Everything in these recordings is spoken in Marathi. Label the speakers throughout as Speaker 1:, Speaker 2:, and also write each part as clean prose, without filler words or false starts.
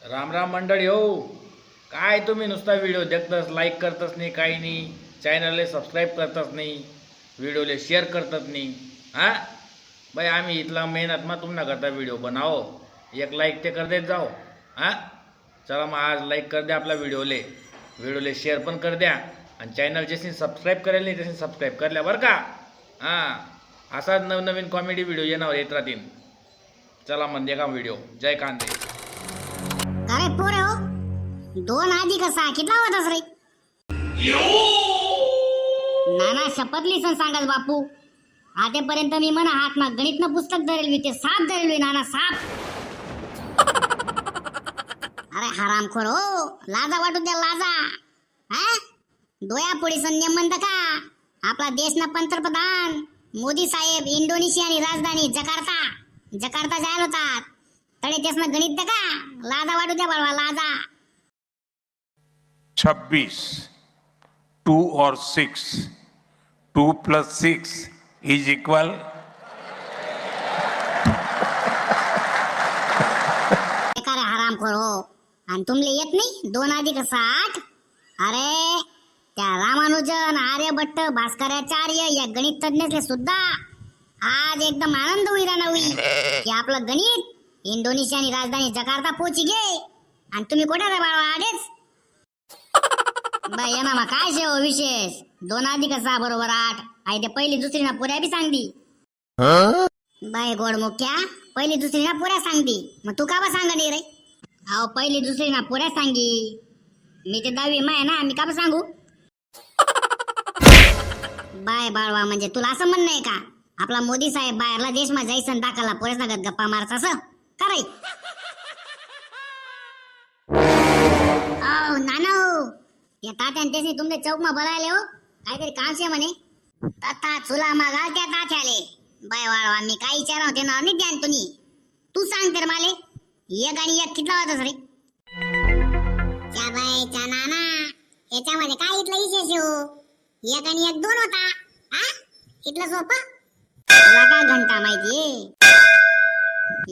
Speaker 1: राम राम मंडळी हो. काय तुम्ही नुसता व्हिडिओ देखतच, लाईक करतच नाही, काही नाही. चॅनलला सबस्क्राईब करतच नाही, व्हिडिओला शेअर करतच नाही. हां बाई, आम्ही इथला मेहनत मग तुम्हाला करता व्हिडिओ बनावो. एक लाईक ते कर देत जाओ. हां चला मग आज लाईक कर द्या आपल्या व्हिडिओला शेअर पण कर द्या. आणि चॅनल जशी सबस्क्राईब करेल नाही तशी सबस्क्राईब करल्या बरं का. हां असाच नवनवीन कॉमेडी व्हिडिओ येत राहतील. चला मग देखा व्हिडिओ. जय कांदे.
Speaker 2: अरे पोरे हो, 2 अधिक 6 किती होतस रे? नाना शपथली सण सांगाल बापू. आतापर्यंत मी म्हणा हात ना गणितनं पुस्तक धरेल, ते साप धरेल नाना, साप. अरे हरामखोर हो, लाजा वाटू द्या लाजा. हा डोया पोळीचं नेमंत का आपला देशना पंतप्रधान मोदी साहेब इंडोनेशियानी राजधानी जकार्ता जायला होतात. तडे तेसनं गणित का लाजा वाटू द्या बाळवा, लाजा.
Speaker 3: 26 2 और 6 2 + 6 =
Speaker 2: बेकार हरामखोर हो. आणि तुमले येत नाही 2 अधिक 6? अरे त्या रामानुजन, आर्यभट्ट, भास्कराचार्य या गणित तज्ञाचे सुद्धा आज एकदम आनंद होईल की आपलं गणित इंडोनेशियानी राजधानी जकार्ता पोहोची गे. आणि तुम्ही कुठे रे बाळा आडेच? बाई ना मग काय शेव विशेष. 2 अधिक 6 = 8. आई ते पहिली दुसरी ना पुऱ्या बी सांगती. बाई गोड मुख्या, पहिली दुसरी ना पुऱ्या सांगती, मग तू का बा सांगा नाही रे? अहो पहिली दुसरी ना पुऱ्या सांगी. मी ते 10वी माय ना, मी का बा सांगू? बाय बाळवा, म्हणजे तुला असं म्हणणं आहे का आपला मोदी साहेब बाहेरला देश मा जायसन दाखला पुरेच नगत गप्पा मारत असं कराय? ओ नानो, या तात्यान त्याने तुमचे चौक मा बोलायले हो, काहीतरी काम शे म्हणे. तथा चुला मागाल त्या तात्याले. बाय वाळवा, मी काय विचारा होते ना नाही ध्यान तुम्ही. तू सांग तर माले, एक आणि एक कितला होतास रे? त्या बाय त्या नाना, याच्यामध्ये काय इथलं विशेष हो? 1 आणि 1 2 होता. हा इथलं सोपं तुला काय घंटा माहितीये?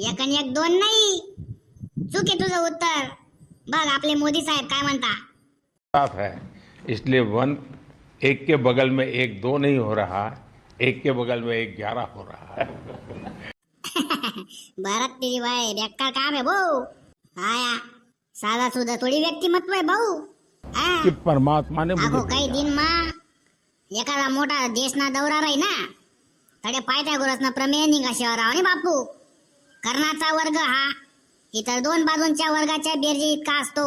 Speaker 2: 1 आणि 1 2 नाही. चूक आहे तुझं उत्तर. बघ आपले मोदी साहेब काय म्हणता.
Speaker 3: साफ है, इसलिए 1 के बगल में 1 2 नहीं हो रहा, 1 के बगल में 1 11 हो रहा है.
Speaker 2: भारत तेरी बाय बेकार काम है भाऊ. आया साधा सुधा थोडी व्यक्तिमत्व आहे भाऊ.
Speaker 3: कि परमात्मा ने
Speaker 2: अगो
Speaker 3: मुझे
Speaker 2: काही
Speaker 3: भेजा.
Speaker 2: दिन मा एखादा मोठा देशना दौरा राही ना, तडे पायथागोरसना प्रमेय निघा शहरावने बापू. कर्णाचा वर्ग हा इतर 2 बाजूंच्या वर्गाच्या बेरजे इतका असतो.